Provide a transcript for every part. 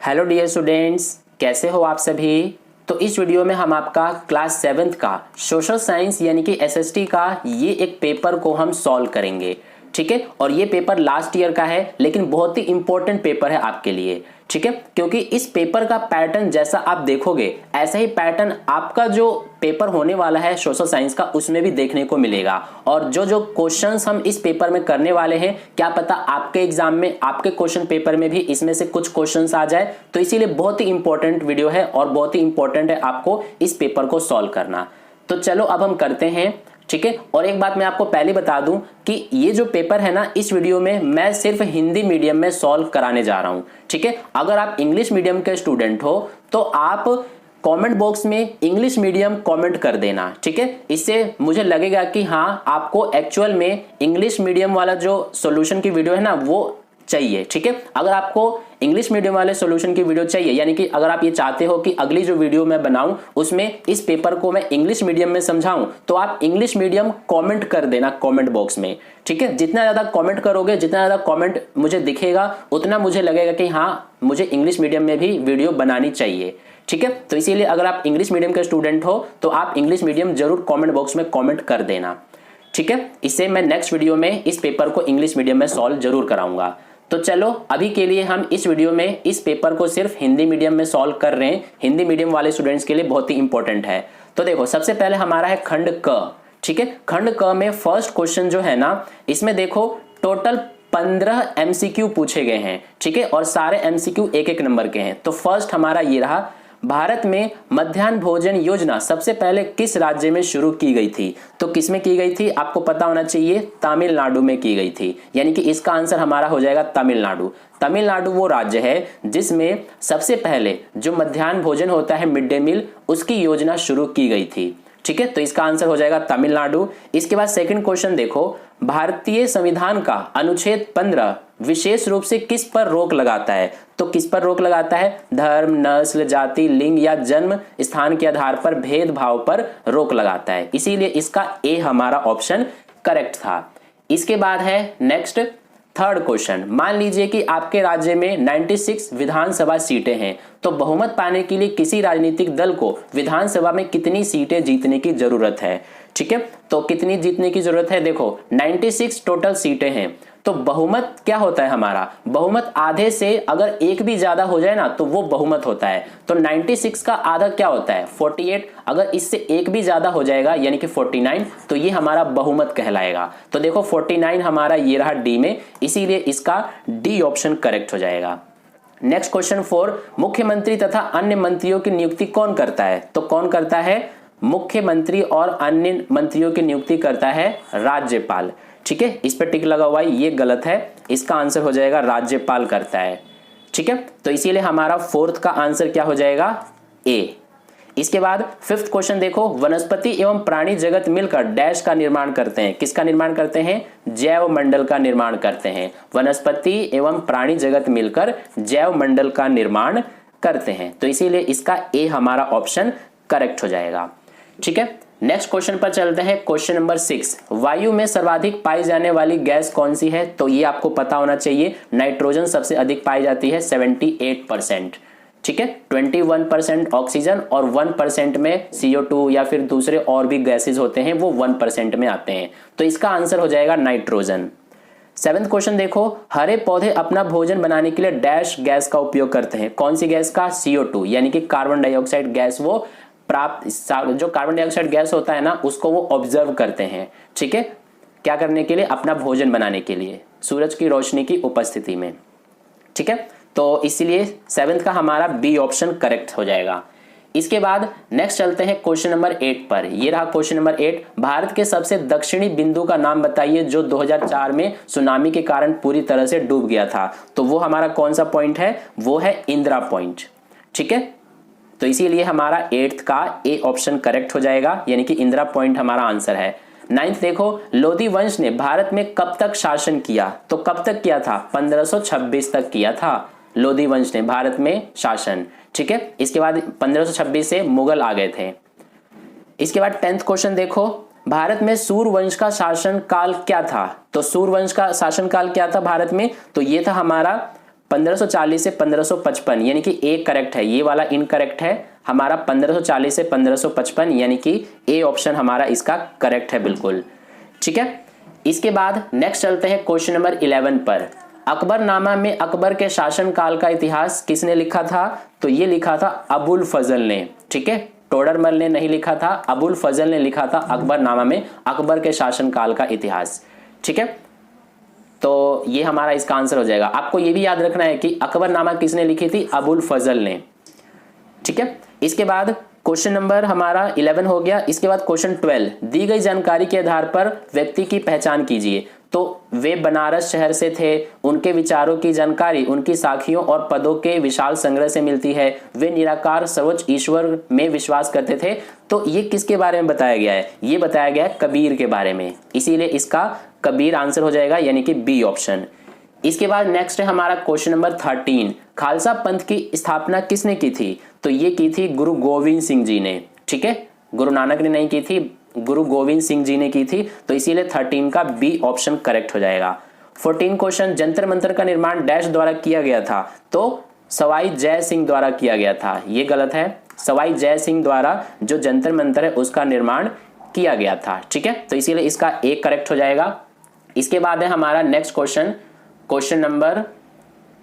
Hello dear students, कैसे हो आप सभी। तो इस वीडियो में हम आपका क्लास 7th का सोशल साइंस यानी कि एसएसटी का ये एक पेपर को हम सॉल्व करेंगे। ठीक है, और ये पेपर लास्ट ईयर का है लेकिन बहुत ही इंपॉर्टेंट पेपर है आपके लिए। ठीक है, क्योंकि इस पेपर का पैटर्न जैसा आप देखोगे ऐसा ही पैटर्न आपका जो पेपर होने वाला है सोशल साइंस का उसमें भी देखने को मिलेगा। और जो जो क्वेश्चंस हम इस पेपर में करने वाले हैं, क्या पता आपके एग्जाम में, आपके क्वेश्चन पेपर में भी इसमें से कुछ क्वेश्चंस आ जाए। तो इसीलिए बहुत ही इंपॉर्टेंट वीडियो है और बहुत ही इंपॉर्टेंट है आपको इस पेपर को सॉल्व करना। तो चलो अब हम करते हैं। ठीक है, और एक बात मैं आपको पहले बता दूं कि ये जो पेपर है ना, इस वीडियो में मैं सिर्फ हिंदी मीडियम में सॉल्व कराने जा रहा हूं। ठीक है, अगर आप इंग्लिश मीडियम के स्टूडेंट हो तो आप कमेंट बॉक्स में इंग्लिश मीडियम कमेंट कर देना। ठीक है, इससे मुझे लगेगा कि हाँ आपको एक्चुअल में इंग्लिश मीडियम वाला जो सॉल्यूशन की वीडियो है ना वो चाहिए। ठीक है, अगर आपको इंग्लिश मीडियम वाले सॉल्यूशन की वीडियो चाहिए, यानी कि अगर आप ये चाहते हो कि अगली जो वीडियो मैं बनाऊं उसमें इस पेपर को मैं इंग्लिश मीडियम में समझाऊं, तो आप इंग्लिश मीडियम कमेंट कर देना कमेंट बॉक्स में। ठीक है, जितना ज्यादा कमेंट करोगे, जितना ज्यादा कमेंट मुझे दिखेगा, उतना मुझे लगेगा कि हाँ मुझे इंग्लिश मीडियम में भी वीडियो बनानी चाहिए। ठीक है, तो इसीलिए अगर आप इंग्लिश मीडियम के स्टूडेंट हो तो आप इंग्लिश मीडियम जरूर कमेंट बॉक्स में कमेंट कर देना। ठीक है, इससे मैं नेक्स्ट वीडियो में इस पेपर को इंग्लिश मीडियम में सॉल्व जरूर कराऊंगा। तो चलो अभी के लिए हम इस वीडियो में इस पेपर को सिर्फ हिंदी मीडियम में सॉल्व कर रहे हैं। हिंदी मीडियम वाले स्टूडेंट्स के लिए बहुत ही इंपॉर्टेंट है। तो देखो, सबसे पहले हमारा है खंड क। ठीक है, खंड क में फर्स्ट क्वेश्चन जो है ना, इसमें देखो टोटल 15 एमसीक्यू पूछे गए हैं। ठीक है, और सारे एमसीक्यू एक एक नंबर के हैं। तो फर्स्ट हमारा ये रहा, भारत में मध्याह्न भोजन योजना सबसे पहले किस राज्य में शुरू की गई थी। तो किस में की गई थी आपको पता होना चाहिए, तमिलनाडु में की गई थी। यानी कि इसका आंसर हमारा हो जाएगा तमिलनाडु। तमिलनाडु वो राज्य है जिसमें सबसे पहले जो मध्याह्न भोजन होता है, मिड डे मील, उसकी योजना शुरू की गई थी। ठीक है, तो इसका आंसर हो जाएगा तमिलनाडु। इसके बाद सेकंड क्वेश्चन देखो, भारतीय संविधान का अनुच्छेद 15 विशेष रूप से किस पर रोक लगाता है। तो किस पर रोक लगाता है, धर्म, नस्ल, जाति, लिंग या जन्म स्थान के आधार पर भेदभाव पर रोक लगाता है। इसीलिए इसका ए हमारा ऑप्शन करेक्ट था। इसके बाद है नेक्स्ट थर्ड क्वेश्चन, मान लीजिए कि आपके राज्य में 96 विधानसभा सीटें हैं, तो बहुमत पाने के लिए किसी राजनीतिक दल को विधानसभा में कितनी सीटें जीतने की जरूरत है। ठीक है, तो कितनी जीतने की जरूरत है, देखो 96 टोटल सीटें हैं। तो बहुमत क्या होता है हमारा, बहुमत आधे से अगर एक भी ज्यादा हो जाए ना तो वो बहुमत होता है। तो 96 का आधा क्या होता है 48, अगर इससे एक भी ज्यादा हो जाएगा यानी कि 49, तो ये हमारा बहुमत कहलाएगा। तो देखो 49 हमारा ये रहा डी में, इसीलिए इसका डी ऑप्शन करेक्ट हो जाएगा। नेक्स्ट क्वेश्चन 4, मुख्यमंत्री तथा अन्य मंत्रियों की नियुक्ति कौन करता है। तो कौन करता है, मुख्यमंत्री और अन्य मंत्रियों की नियुक्ति करता है राज्यपाल। ठीक है, इस पर टिक लगा हुआ है, ये गलत है, इसका आंसर हो जाएगा राज्यपाल करता है। ठीक है, तो इसीलिए हमारा फोर्थ का आंसर क्या हो जाएगा, ए। इसके बाद फिफ्थ क्वेश्चन देखो, वनस्पति एवं प्राणी जगत मिलकर डैश का निर्माण करते हैं। किसका निर्माण करते हैं, जैव मंडल का निर्माण करते हैं। वनस्पति एवं प्राणी जगत मिलकर जैव मंडल का निर्माण करते हैं। तो इसीलिए इसका ए हमारा ऑप्शन करेक्ट हो जाएगा। ठीक है, नेक्स्ट क्वेश्चन पर चलते हैं। क्वेश्चन नंबर 6, वायु में सर्वाधिक पाई जाने वाली गैस कौन सी है। तो ये आपको पता होना चाहिए, नाइट्रोजन सबसे अधिक पाई जाती है 78%। ठीक है, 21% ऑक्सीजन और 1% में CO2 या फिर दूसरे और भी गैसेज होते हैं वो 1% में आते हैं। तो इसका आंसर हो जाएगा नाइट्रोजन। 7th क्वेश्चन देखो, हरे पौधे अपना भोजन बनाने के लिए डैश गैस का उपयोग करते हैं। कौन सी गैस का, CO2 यानी कि कार्बन डाइऑक्साइड गैस वो प्राप्त, जो कार्बन डाइऑक्साइड गैस होता है ना उसको वो ऑब्जर्व करते हैं। ठीक है, क्या करने के लिए, अपना भोजन बनाने के लिए सूरज की रोशनी की उपस्थिति में। ठीक है, तो इसीलिए 7th का हमारा बी ऑप्शन करेक्ट हो जाएगा। इसके बाद नेक्स्ट चलते हैं क्वेश्चन नंबर 8 पर। ये रहा क्वेश्चन नंबर 8, भारत के सबसे दक्षिणी बिंदु का नाम बताइए जो 2004 में सुनामी के कारण पूरी तरह से डूब गया था। तो वो हमारा कौन सा पॉइंट है, वो है इंदिरा पॉइंट। ठीक है, तो इसीलिए हमारा 8th का ए ऑप्शन करेक्ट हो जाएगा, यानी कि इंदिरा पॉइंट हमारा आंसर है। 9th देखो, लोधी वंश ने भारत में कब तक शासन किया। तो कब तक किया था, 1526 तक किया था लोधी वंश ने भारत में शासन। ठीक है, इसके बाद 1526 से मुगल आ गए थे। इसके बाद 10th क्वेश्चन देखो, भारत में सूर्यवंश का शासन काल क्या था। तो सूर्यवंश का शासन काल क्या था भारत में, तो ये था हमारा 1540 से 1555 यानी कि ए करेक्ट है, ये वाला इनकरेक्ट है हमारा। 1540 से 1555 यानी कि ए ऑप्शन हमारा इसका करेक्ट है बिल्कुल। ठीक है, इसके बाद नेक्स्ट चलते हैं क्वेश्चन नंबर 11 पर। अकबरनामा में अकबर के शासनकाल का इतिहास किसने लिखा था? तो ये लिखा था अबुल फजल ने। ठीक है, टोडरमल ने नहीं लिखा था, अबुल फजल ने लिखा था अकबरनामा में अकबर के शासनकाल का इतिहास। ठीक है, तो ये हमारा इसका आंसर हो जाएगा। आपको ये भी याद रखना है कि अकबरनामा किसने लिखी थी? अबुल फजल ने। ठीक है, इसके बाद क्वेश्चन नंबर हमारा 11 हो गया। इसके बाद क्वेश्चन 12, दी गई जानकारी के आधार पर व्यक्ति की पहचान कीजिए। तो वे बनारस शहर से थे, उनके विचारों की जानकारी उनकी साखियों और पदों के विशाल संग्रह से मिलती है, वे निराकार सर्वोच्च ईश्वर में विश्वास करते थे। तो ये किसके बारे में बताया गया है? ये बताया गया है कबीर के बारे में, इसीलिए इसका कबीर आंसर हो जाएगा यानी कि बी ऑप्शन। इसके बाद नेक्स्ट है हमारा क्वेश्चन नंबर 13, खालसा पंथ की स्थापना किसने की थी? तो ये की थी गुरु गोविंद सिंह जी ने। ठीक है, गुरु नानक ने नहीं की थी, गुरु गोविंद सिंह जी ने की थी, तो इसीलिए 13 का बी ऑप्शन करेक्ट हो जाएगा। 14 क्वेश्चन, जंतर मंतर का निर्माण डैश द्वारा किया गया था? तो सवाई जय सिंह द्वारा किया गया था। ये गलत है, सवाई जय सिंह द्वारा जो जंतर मंतर है उसका निर्माण किया गया था। ठीक है, तो इसीलिए इसका ए करेक्ट हो जाएगा। इसके बाद है हमारा नेक्स्ट क्वेश्चन, क्वेश्चन नंबर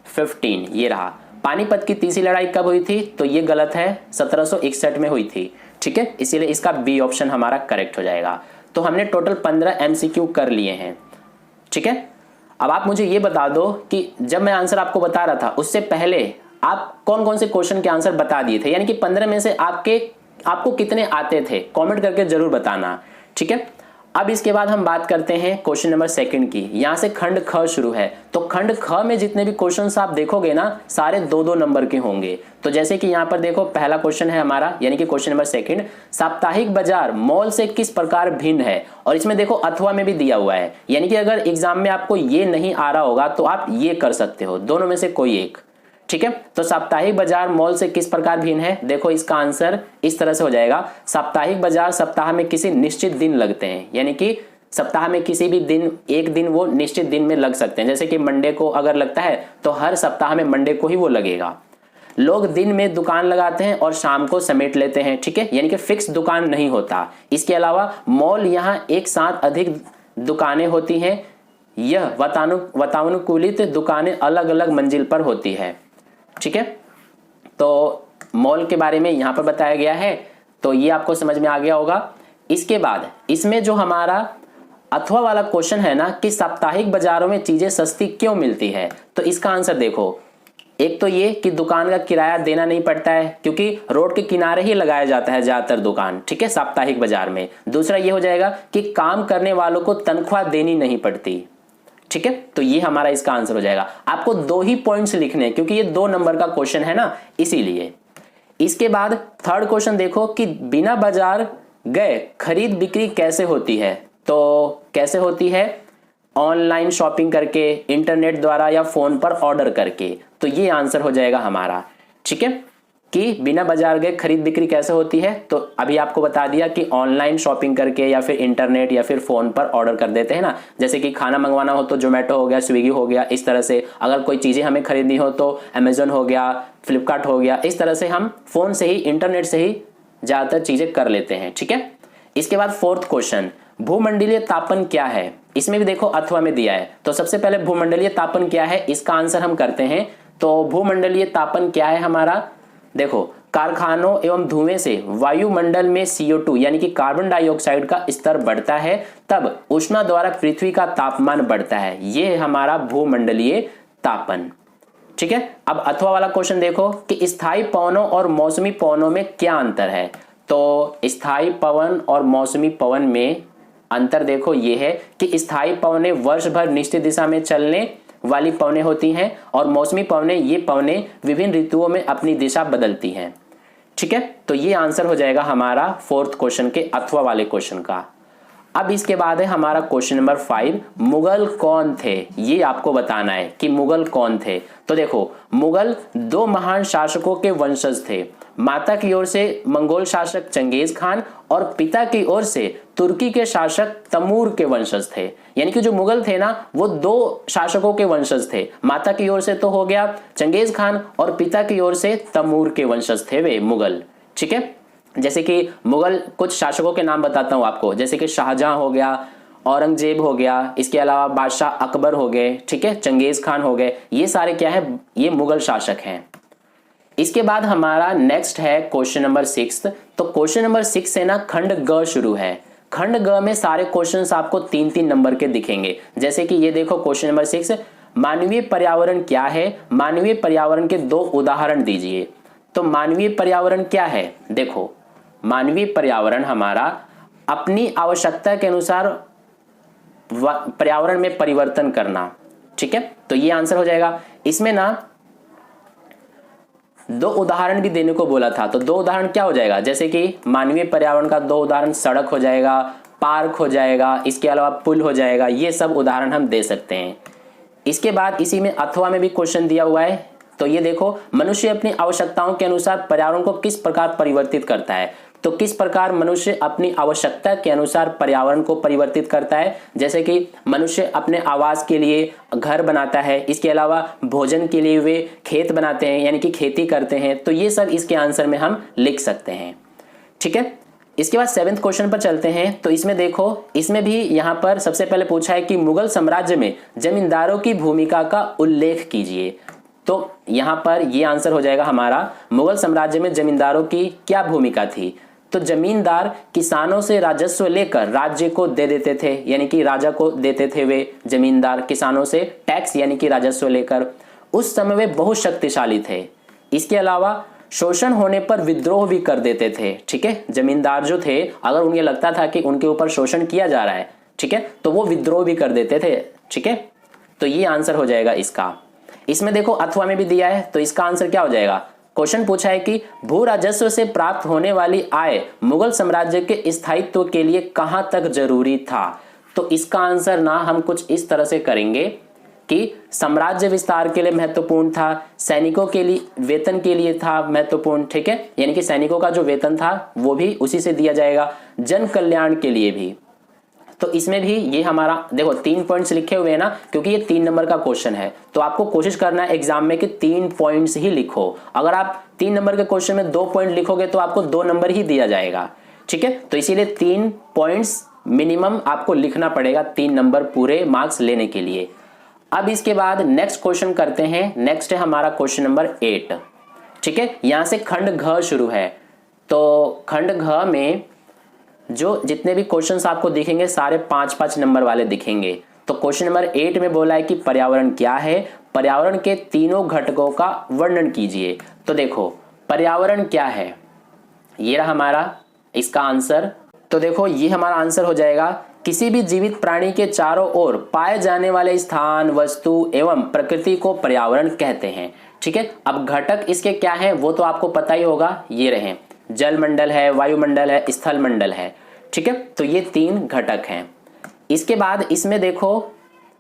15, ये रहा। पानीपत की तीसरी लड़ाई कब हुई थी? तो ये गलत है, 1761 में हुई थी। ठीक है, इसीलिए इसका बी ऑप्शन हमारा करेक्ट हो जाएगा। तो हमने टोटल 15 एमसीक्यू कर लिए हैं। ठीक है, अब आप मुझे ये बता दो कि जब मैं आंसर आपको बता रहा था उससे पहले आप कौन कौन से क्वेश्चन के आंसर बता दिए थे, यानी कि 15 में से आपको कितने आते थे? कमेंट करके जरूर बताना। ठीक है, अब इसके बाद हम बात करते हैं क्वेश्चन नंबर 2 की। यहां से खंड ख शुरू है, तो खंड ख में जितने भी क्वेश्चंस आप देखोगे ना, सारे 2-2 नंबर के होंगे। तो जैसे कि यहां पर देखो, पहला क्वेश्चन है हमारा यानी कि क्वेश्चन नंबर 2, साप्ताहिक बाजार मॉल से किस प्रकार भिन्न है? और इसमें देखो अथवा में भी दिया हुआ है, यानी कि अगर एग्जाम में आपको ये नहीं आ रहा होगा तो आप ये कर सकते हो, दोनों में से कोई एक। ठीक है, तो साप्ताहिक बाजार मॉल से किस प्रकार भिन्न है? देखो इसका आंसर इस तरह से हो जाएगा, साप्ताहिक बाजार सप्ताह में किसी निश्चित दिन लगते हैं, यानी कि सप्ताह में किसी भी दिन, एक दिन वो निश्चित दिन में लग सकते हैं। जैसे कि मंडे को अगर लगता है तो हर सप्ताह में मंडे को ही वो लगेगा। लोग दिन में दुकान लगाते हैं और शाम को समेट लेते हैं। ठीक है, यानी कि फिक्स दुकान नहीं होता। इसके अलावा मॉल यहाँ एक साथ अधिक दुकानें होती हैं, यह वातानुकूलित दुकानें अलग अलग मंजिल पर होती है। ठीक है, तो मॉल के बारे में यहां पर बताया गया है, तो ये आपको समझ में आ गया होगा। इसके बाद इसमें जो हमारा अथवा वाला क्वेश्चन है ना कि साप्ताहिक बाजारों में चीजें सस्ती क्यों मिलती है, तो इसका आंसर देखो, एक तो ये कि दुकान का किराया देना नहीं पड़ता है, क्योंकि रोड के किनारे ही लगाया जाता है ज्यादातर दुकान। ठीक है, साप्ताहिक बाजार में। दूसरा ये हो जाएगा कि काम करने वालों को तनख्वाह देनी नहीं पड़ती। ठीक है, तो ये हमारा इसका आंसर हो जाएगा। आपको 2 ही पॉइंट्स लिखने हैं क्योंकि ये 2 नंबर का क्वेश्चन है ना, इसीलिए। इसके बाद थर्ड क्वेश्चन देखो कि बिना बाजार गए खरीद बिक्री कैसे होती है? तो कैसे होती है? ऑनलाइन शॉपिंग करके, इंटरनेट द्वारा या फोन पर ऑर्डर करके। तो ये आंसर हो जाएगा हमारा। ठीक है, कि बिना बाजार गए खरीद बिक्री कैसे होती है? तो अभी आपको बता दिया कि ऑनलाइन शॉपिंग करके या फिर इंटरनेट या फिर फोन पर ऑर्डर कर देते हैं ना। जैसे कि खाना मंगवाना हो तो जोमेटो हो गया, स्विगी हो गया, इस तरह से। अगर कोई चीजें हमें खरीदनी हो तो अमेजोन हो गया, फ्लिपकार्ट हो गया, इस तरह से हम फोन से ही, इंटरनेट से ही ज्यादातर चीजें कर लेते हैं। ठीक है, इसके बाद 4th क्वेश्चन, भूमंडलीय तापन क्या है? इसमें भी देखो अथवा में दिया है। तो सबसे पहले भूमंडलीय तापन क्या है, इसका आंसर हम करते हैं। तो भूमंडलीय तापन क्या है हमारा? देखो, कारखानों एवं धुएं से वायुमंडल में CO2 यानी कि कार्बन डाइऑक्साइड का स्तर बढ़ता है, तब ऊष्मा द्वारा पृथ्वी का तापमान बढ़ता है। ये हमारा भूमंडलीय तापन। ठीक है, अब अथवा वाला क्वेश्चन देखो कि स्थायी पवनों और मौसमी पवनों में क्या अंतर है? तो स्थायी पवन और मौसमी पवन में अंतर देखो ये है कि स्थायी पवनें वर्ष भर निश्चित दिशा में चलने वाली पवनें होती हैं और मौसमी पवनें, ये पवनें विभिन्न ऋतुओं में अपनी दिशा बदलती हैं। ठीक है, तो ये आंसर हो जाएगा हमारा 4th क्वेश्चन के अथवा वाले क्वेश्चन का। अब इसके बाद है हमारा क्वेश्चन नंबर 5, मुगल कौन थे, ये आपको बताना है कि मुगल कौन थे। तो देखो, मुगल दो महान शासकों के वंशज थे। माता की ओर से मंगोल शासक चंगेज खान और पिता की ओर से तुर्की के शासक तैमूर के वंशज थे। यानी कि जो मुगल थे ना, वो दो शासकों के वंशज थे। माता की ओर से तो हो गया चंगेज खान और पिता की ओर से तैमूर के वंशज थे वे मुगल। ठीक है, जैसे कि मुगल कुछ शासकों के नाम बताता हूं आपको, जैसे कि शाहजहां हो गया, औरंगजेब हो गया, इसके अलावा बादशाह अकबर हो गए, ठीक है, चंगेज खान हो गए, ये सारे क्या है, ये मुगल शासक हैं। इसके बाद हमारा नेक्स्ट है क्वेश्चन नंबर 6। तो क्वेश्चन नंबर 6 से ना खंड ग शुरू है। खंड ग में सारे क्वेश्चंस आपको 3-3 नंबर के दिखेंगे। जैसे कि ये देखो क्वेश्चन नंबर 6, मानवीय पर्यावरण क्या है, मानवीय पर्यावरण के 2 उदाहरण दीजिए। तो मानवीय पर्यावरण क्या है, देखो मानवीय पर्यावरण हमारा अपनी आवश्यकता के अनुसार पर्यावरण में परिवर्तन करना। ठीक है, तो ये आंसर हो जाएगा। इसमें ना 2 उदाहरण भी देने को बोला था, तो 2 उदाहरण क्या हो जाएगा, जैसे कि मानवीय पर्यावरण का 2 उदाहरण सड़क हो जाएगा, पार्क हो जाएगा, इसके अलावा पुल हो जाएगा, ये सब उदाहरण हम दे सकते हैं। इसके बाद इसी में अथवा में भी क्वेश्चन दिया हुआ है। तो ये देखो, मनुष्य अपनी आवश्यकताओं के अनुसार पर्यावरण को किस प्रकार परिवर्तित करता है। तो किस प्रकार मनुष्य अपनी आवश्यकता के अनुसार पर्यावरण को परिवर्तित करता है, जैसे कि मनुष्य अपने आवास के लिए घर बनाता है, इसके अलावा भोजन के लिए वे खेत बनाते हैं, यानी कि खेती करते हैं। तो ये सब इसके आंसर में हम लिख सकते हैं। ठीक है, इसके बाद 7वें क्वेश्चन पर चलते हैं। तो इसमें देखो, इसमें भी यहां पर सबसे पहले पूछा है कि मुगल साम्राज्य में जमींदारों की भूमिका का उल्लेख कीजिए। तो यहां पर ये आंसर हो जाएगा हमारा, मुगल साम्राज्य में जमींदारों की क्या भूमिका थी। तो जमींदार किसानों से राजस्व लेकर राज्य को दे देते थे, यानी कि राजा को देते थे वे जमींदार, किसानों से टैक्स यानी कि राजस्व लेकर। उस समय वे बहुत शक्तिशाली थे। इसके अलावा शोषण होने पर विद्रोह भी कर देते थे। ठीक है, जमींदार जो थे, अगर उन्हें लगता था कि उनके ऊपर शोषण किया जा रहा है, ठीक है, तो वो विद्रोह भी कर देते थे। ठीक है, तो ये आंसर हो जाएगा इसका। इसमें देखो अथवा में भी दिया है, तो इसका आंसर क्या हो जाएगा। क्वेश्चन पूछा है कि भू राजस्व से प्राप्त होने वाली आय मुगल साम्राज्य के स्थायित्व के लिए कहां तक जरूरी था। तो इसका आंसर ना हम कुछ इस तरह से करेंगे कि साम्राज्य विस्तार के लिए महत्वपूर्ण था, सैनिकों के लिए वेतन के लिए था महत्वपूर्ण। ठीक है, यानी कि सैनिकों का जो वेतन था वो भी उसी से दिया जाएगा, जन कल्याण के लिए भी। तो इसमें भी ये हमारा देखो 3 पॉइंट्स लिखे हुए हैं ना, क्योंकि ये 3 नंबर का क्वेश्चन है। तो आपको कोशिश करना है एग्जाम में कि 3 पॉइंट्स ही लिखो। अगर आप 3 नंबर के क्वेश्चन में 2 पॉइंट लिखोगे तो आपको 2 नंबर ही दिया जाएगा। ठीक है, तो इसीलिए 3 पॉइंट्स मिनिमम आपको लिखना पड़ेगा 3 नंबर पूरे मार्क्स लेने के लिए। अब इसके बाद नेक्स्ट क्वेश्चन करते हैं। नेक्स्ट है हमारा क्वेश्चन नंबर 8। ठीक है, यहां से खंड घ शुरू है। तो खंड घ में जो जितने भी क्वेश्चंस आपको दिखेंगे सारे 5-5 नंबर वाले दिखेंगे। तो क्वेश्चन नंबर 8 में बोला है कि पर्यावरण क्या है, पर्यावरण के तीनों घटकों का वर्णन कीजिए। तो देखो पर्यावरण क्या है, ये रहा हमारा इसका आंसर। तो देखो ये हमारा आंसर हो जाएगा, किसी भी जीवित प्राणी के चारों ओर पाए जाने वाले स्थान, वस्तु एवं प्रकृति को पर्यावरण कहते हैं। ठीक है, अब घटक इसके क्या है वो तो आपको पता ही होगा, ये रहे, जल मंडल है, वायुमंडल है, स्थल मंडल है। ठीक है, तो ये 3 घटक हैं। इसके बाद इसमें देखो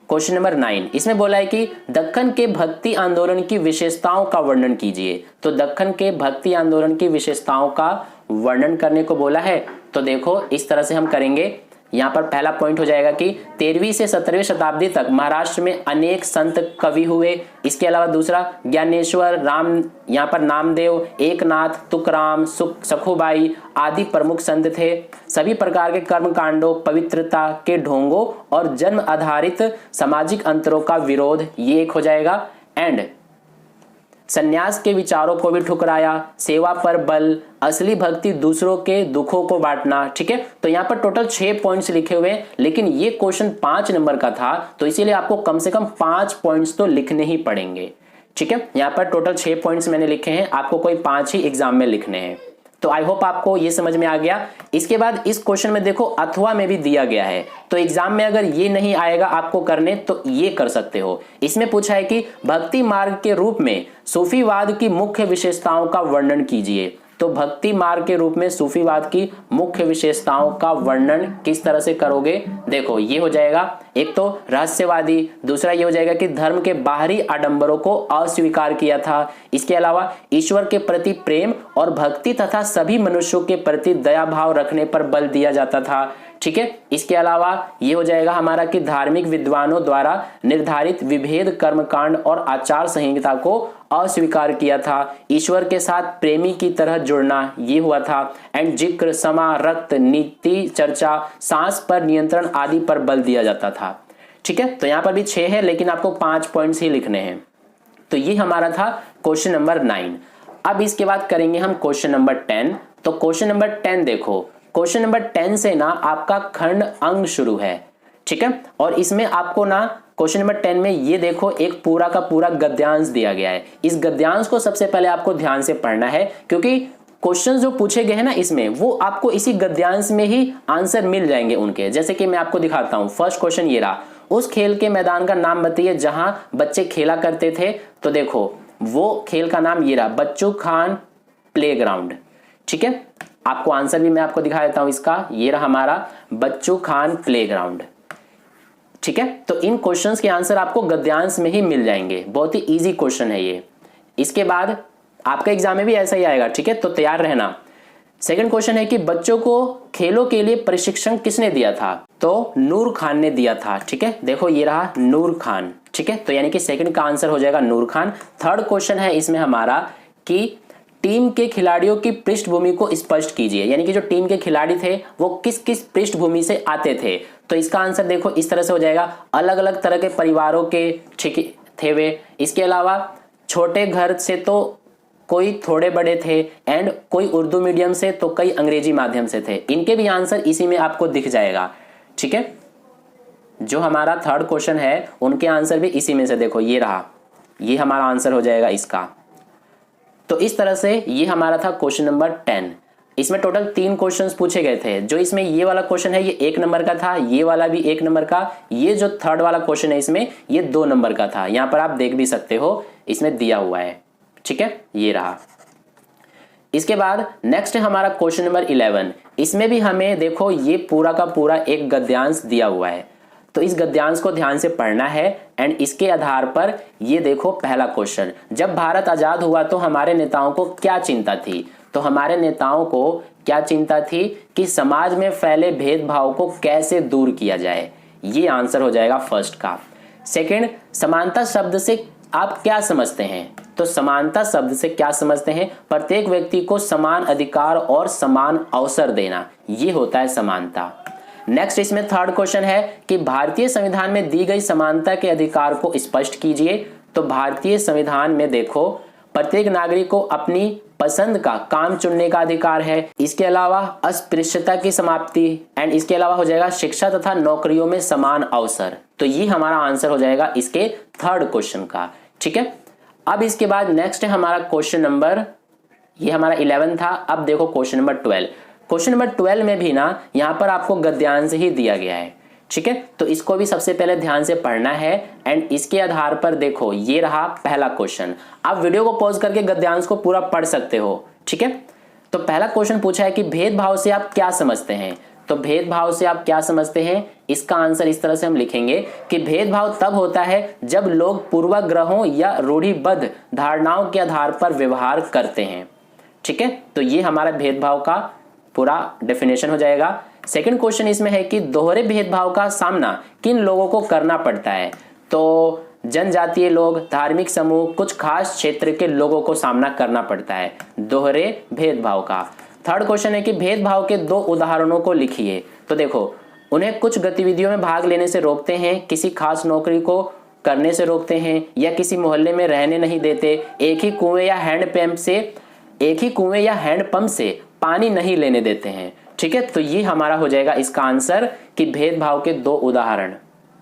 क्वेश्चन नंबर 9, इसमें बोला है कि दक्कन के भक्ति आंदोलन की विशेषताओं का वर्णन कीजिए। तो दक्कन के भक्ति आंदोलन की विशेषताओं का वर्णन करने को बोला है। तो देखो इस तरह से हम करेंगे। यहाँ पर पहला पॉइंट हो जाएगा कि 13वीं से 17वीं शताब्दी तक महाराष्ट्र में अनेक संत कवि हुए। इसके अलावा दूसरा ज्ञानेश्वर, राम, यहाँ पर नामदेव, एकनाथ, तुकराम, सखुबाई आदि प्रमुख संत थे। सभी प्रकार के कर्म कांडों, पवित्रता के ढोंगों और जन्म आधारित सामाजिक अंतरों का विरोध, ये एक हो जाएगा। एंड संन्यास के विचारों को भी ठुकराया, सेवा पर बल, असली भक्ति दूसरों के दुखों को बांटना। ठीक है, तो यहाँ पर टोटल 6 पॉइंट्स लिखे हुए हैं, लेकिन ये क्वेश्चन 5 नंबर का था, तो इसीलिए आपको कम से कम 5 पॉइंट्स तो लिखने ही पड़ेंगे। ठीक है, यहाँ पर टोटल 6 पॉइंट्स मैंने लिखे हैं, आपको कोई 5 ही एग्जाम में लिखने हैं। तो आई होप आपको ये समझ में आ गया। इसके बाद इस क्वेश्चन में देखो अथवा में भी दिया गया है, तो एग्जाम में अगर ये नहीं आएगा आपको करने तो ये कर सकते हो। इसमें पूछा है कि भक्ति मार्ग के रूप में सूफीवाद की मुख्य विशेषताओं का वर्णन कीजिए। तो भक्ति मार्ग के रूप में सूफीवाद की मुख्य विशेषताओं का वर्णन किस तरह से करोगे? देखो ये हो जाएगा एक तो रहस्यवादी, दूसरा ये हो जाएगा कि धर्म के बाहरी आडंबरों को अस्वीकार किया था, इसके अलावा ईश्वर के प्रति प्रेम और भक्ति तथा सभी मनुष्यों के प्रति दया भाव रखने पर बल दिया जाता था। ठीक है, इसके अलावा ये हो जाएगा हमारा कि धार्मिक विद्वानों द्वारा निर्धारित विभेद कर्मकांड और आचार संहिता को अस्वीकार किया था। ईश्वर के साथ प्रेमी की तरह जुड़ना ये हुआ था। एंड जिक्र, समा, रक्त, नीति चर्चा, सांस पर नियंत्रण आदि पर बल दिया जाता था। ठीक है, तो यहां पर भी 6 है लेकिन आपको 5 पॉइंट्स ही लिखने हैं। तो ये हमारा था क्वेश्चन नंबर 9। अब इसके बाद करेंगे हम क्वेश्चन नंबर 10। तो क्वेश्चन नंबर 10 देखो, क्वेश्चन नंबर 10 से ना आपका खंड अंग शुरू है। ठीक है, और इसमें आपको ना क्वेश्चन नंबर 10 में ये देखो एक पूरा का पूरा गद्यांश दिया गया है। इस गद्यांश को सबसे पहले आपको ध्यान से पढ़ना है क्योंकि क्वेश्चन जो पूछे गए हैं ना इसमें वो आपको इसी गद्यांश में ही आंसर मिल जाएंगे उनके। जैसे कि मैं आपको दिखाता हूं, फर्स्ट क्वेश्चन ये रहा, उस खेल के मैदान का नाम बताइए जहां बच्चे खेला करते थे। तो देखो वो खेल का नाम ये रहा, बच्चू खान प्लेग्राउंड। ठीक है, आपको आंसर भी मैं आपको दिखा देता हूं इसका, ये रहा हमारा बच्चू खान प्लेग्राउंड। ठीक है, तो इन क्वेश्चंस के आंसर आपको गद्यांश में ही मिल जाएंगे, बहुत ही इजी क्वेश्चन है ये। इसके बाद आपका एग्जाम में भी ऐसा ही आएगा। ठीक है, तो तैयार रहना। सेकंड क्वेश्चन है कि बच्चों को खेलों के लिए प्रशिक्षण किसने दिया था? तो नूर खान ने दिया था। ठीक है, देखो ये रहा नूर खान। ठीक है, तो यानी कि सेकंड का आंसर हो जाएगा नूर खान। थर्ड क्वेश्चन है इसमें हमारा कि टीम के खिलाड़ियों की पृष्ठभूमि को स्पष्ट कीजिए, यानी कि जो टीम के खिलाड़ी थे वो किस किस पृष्ठभूमि से आते थे। तो इसका आंसर देखो इस तरह से हो जाएगा, अलग अलग तरह के परिवारों के ठीक थे वे। इसके अलावा छोटे घर से तो कोई थोड़े बड़े थे, एंड कोई उर्दू मीडियम से तो कई अंग्रेजी माध्यम से थे। इनके भी आंसर इसी में आपको दिख जाएगा। ठीक है, जो हमारा थर्ड क्वेश्चन है उनके आंसर भी इसी में से देखो ये रहा, ये हमारा आंसर हो जाएगा इसका। तो इस तरह से ये हमारा था क्वेश्चन नंबर 10। इसमें टोटल 3 क्वेश्चंस पूछे गए थे। जो इसमें ये वाला क्वेश्चन है ये 1 नंबर का था, ये वाला भी 1 नंबर का, ये जो थर्ड वाला क्वेश्चन है इसमें ये 2 नंबर का था। यहां पर आप देख भी सकते हो इसमें दिया हुआ है। ठीक है, ये रहा। इसके बाद नेक्स्ट है हमारा क्वेश्चन नंबर 11। इसमें भी हमें देखो ये पूरा का पूरा एक गद्यांश दिया हुआ है, तो इस गद्यांश को ध्यान से पढ़ना है। एंड इसके आधार पर ये देखो पहला क्वेश्चन, जब भारत आजाद हुआ तो हमारे नेताओं को क्या चिंता थी? तो हमारे नेताओं को क्या चिंता थी कि समाज में फैले भेदभाव को कैसे दूर किया जाए। ये आंसर हो जाएगा फर्स्ट का। सेकंड, समानता शब्द से आप क्या समझते हैं? तो समानता शब्द से क्या समझते हैं? प्रत्येक व्यक्ति को समान अधिकार और समान अवसर देना, ये होता है समानता। नेक्स्ट इसमें थर्ड क्वेश्चन है कि भारतीय संविधान में दी गई समानता के अधिकार को स्पष्ट कीजिए। तो भारतीय संविधान में देखो प्रत्येक नागरिक को अपनी पसंद का काम चुनने का अधिकार है। इसके अलावा अस्पृश्यता की समाप्ति, एंड इसके अलावा हो जाएगा शिक्षा तथा नौकरियों में समान अवसर। तो ये हमारा आंसर हो जाएगा इसके थर्ड क्वेश्चन का। ठीक है, अब इसके बाद नेक्स्ट है हमारा क्वेश्चन नंबर, ये हमारा 11 था। अब देखो क्वेश्चन नंबर 12। क्वेश्चन नंबर 12 में भी ना यहाँ पर आपको गद्यांश ही दिया गया है। ठीक है, तो इसको भी सबसे पहले ध्यान से पढ़ना है। एंड इसके आधार पर देखो ये रहा पहला क्वेश्चन। आप वीडियो को पॉज करके गद्यांश को पूरा पढ़ सकते हो। ठीक है, तो पहला क्वेश्चन पूछा है कि भेदभाव से आप क्या समझते हैं? तो भेदभाव से आप क्या समझते हैं, इसका आंसर इस तरह से हम लिखेंगे कि भेदभाव तब होता है जब लोग पूर्वाग्रहों या रूढ़िबद्ध धारणाओं के आधार पर व्यवहार करते हैं। ठीक है, तो ये हमारा भेदभाव का पूरा डेफिनेशन हो जाएगा। सेकंड क्वेश्चन इसमें है कि दोहरे भेदभाव का सामना किन लोगों को करना पड़ता है? तो जनजातीय लोग, धार्मिक समूह, कुछ खास क्षेत्र के लोगों को सामना करना पड़ता है दोहरे भेदभाव का। थर्ड क्वेश्चन है कि भेदभाव के 2 उदाहरणों को लिखिए। तो देखो उन्हें कुछ गतिविधियों में भाग लेने से रोकते हैं, किसी खास नौकरी को करने से रोकते हैं, या किसी मोहल्ले में रहने नहीं देते, एक ही कुएं या हैंडपंप से पानी नहीं लेने देते हैं। ठीक है, तो ये हमारा हो जाएगा इसका आंसर कि भेदभाव के 2 उदाहरण।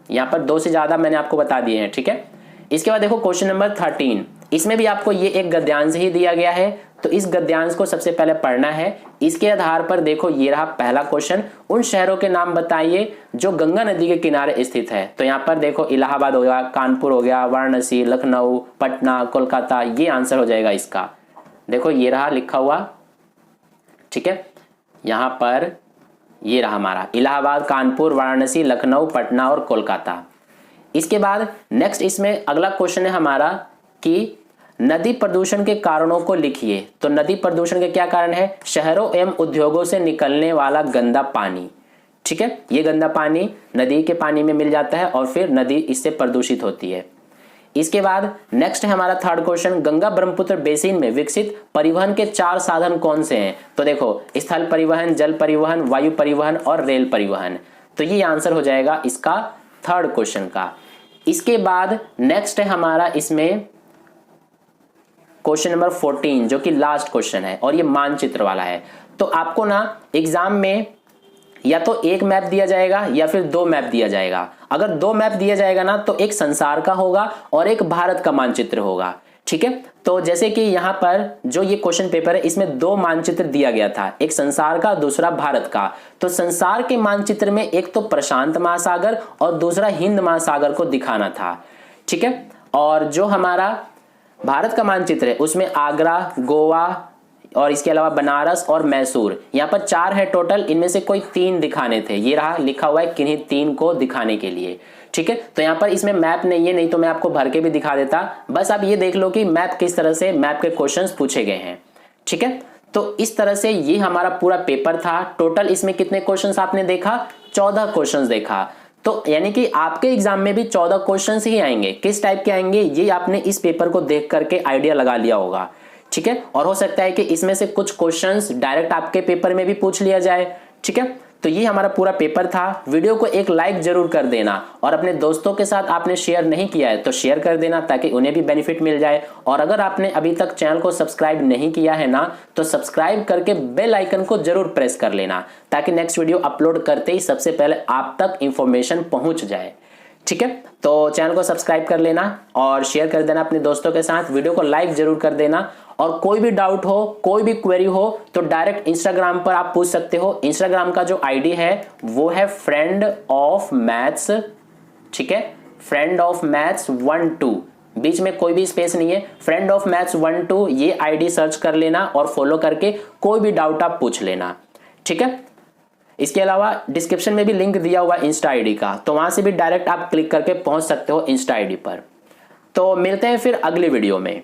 यहां पर 2 से ज्यादा मैंने आपको बता दिए हैं। ठीक है, इसके बाद देखो क्वेश्चन नंबर 13। इसमें भी आपको ये एक गद्यांश ही दिया गया है, तो इस गद्यांश को सबसे पहले पढ़ना है। इसके आधार पर देखो ये रहा पहला क्वेश्चन, उन शहरों के नाम बताइए जो गंगा नदी के किनारे स्थित है। तो यहाँ पर देखो इलाहाबाद हो गया, कानपुर हो गया, वाराणसी, लखनऊ, पटना, कोलकाता, ये आंसर हो जाएगा इसका। देखो ये रहा लिखा हुआ ठीक है, यहाँ पर ये रहा हमारा इलाहाबाद, कानपुर, वाराणसी, लखनऊ, पटना और कोलकाता। इसके बाद नेक्स्ट इसमें अगला क्वेश्चन है हमारा कि नदी प्रदूषण के कारणों को लिखिए। तो नदी प्रदूषण के क्या कारण है? शहरों एवं उद्योगों से निकलने वाला गंदा पानी। ठीक है, ये गंदा पानी नदी के पानी में मिल जाता है और फिर नदी इससे प्रदूषित होती है। इसके बाद नेक्स्ट है हमारा third question, Ganga Brahmaputra basin में विकसित परिवहन के 4 साधन कौन से हैं? तो देखो, स्थल परिवहन, जल परिवहन, वायु परिवहन और रेल परिवहन। तो ये आंसर हो जाएगा इसका थर्ड क्वेश्चन का। इसके बाद नेक्स्ट है हमारा इसमें क्वेश्चन नंबर 14 जो कि लास्ट क्वेश्चन है और ये मानचित्र वाला है। तो आपको ना एग्जाम में या तो एक मैप दिया जाएगा या फिर 2 मैप दिया जाएगा। अगर 2 मैप दिया जाएगा ना तो एक संसार का होगा और एक भारत का मानचित्र होगा। ठीक है, तो जैसे कि यहाँ पर जो ये क्वेश्चन पेपर है इसमें 2 मानचित्र दिया गया था, एक संसार का, दूसरा भारत का। तो संसार के मानचित्र में एक तो प्रशांत महासागर और दूसरा हिंद महासागर को दिखाना था। ठीक है, और जो हमारा भारत का मानचित्र है उसमें आगरा, गोवा और इसके अलावा बनारस और मैसूर, यहाँ पर 4 है टोटल, इनमें से कोई 3 दिखाने थे। ये रहा लिखा हुआ है किन्हीं 3 को दिखाने के लिए। ठीक है, तो यहाँ पर इसमें मैप नहीं है, नहीं तो मैं आपको भर के भी दिखा देता। बस आप ये देख लो कि मैप किस तरह से मैप के क्वेश्चंस पूछे गए हैं। ठीक है, तो इस तरह से ये हमारा पूरा पेपर था। टोटल इसमें कितने क्वेश्चंस आपने देखा? 14 क्वेश्चंस देखा। तो यानी कि आपके एग्जाम में भी 14 क्वेश्चंस ही आएंगे। किस टाइप के आएंगे ये आपने इस पेपर को देख करके आइडिया लगा लिया होगा। ठीक है, और हो सकता है कि इसमें से कुछ क्वेश्चंस डायरेक्ट आपके पेपर में भी पूछ लिया जाए। ठीक है, तो ये हमारा पूरा पेपर था। वीडियो को एक लाइक जरूर कर देना और अपने दोस्तों के साथ आपने शेयर नहीं किया है तो शेयर कर देना ताकि उन्हें भी बेनिफिट मिल जाए। और अगर आपने अभी तक चैनल को सब्सक्राइब नहीं किया है ना तो सब्सक्राइब करके बेल आइकन को जरूर प्रेस कर लेना ताकि नेक्स्ट वीडियो अपलोड करते ही सबसे पहले आप तक इंफॉर्मेशन पहुंच जाए। ठीक है, तो चैनल को सब्सक्राइब कर लेना और शेयर कर देना अपने दोस्तों के साथ। वीडियो को लाइक जरूर कर देना और कोई भी डाउट हो, कोई भी क्वेरी हो तो डायरेक्ट इंस्टाग्राम पर आप पूछ सकते हो। इंस्टाग्राम का जो आईडी है वो है फ्रेंड ऑफ मैथ्स। ठीक है, फ्रेंड ऑफ मैथ्स 12, बीच में कोई भी स्पेस नहीं है। फ्रेंड ऑफ मैथ्स 12 ये आईडी सर्च कर लेना और फॉलो करके कोई भी डाउट आप पूछ लेना। ठीक है, इसके अलावा डिस्क्रिप्शन में भी लिंक दिया हुआ है इंस्टा आईडी का, तो वहां से भी डायरेक्ट आप क्लिक करके पहुंच सकते हो इंस्टा आईडी पर। तो मिलते हैं फिर अगली वीडियो में।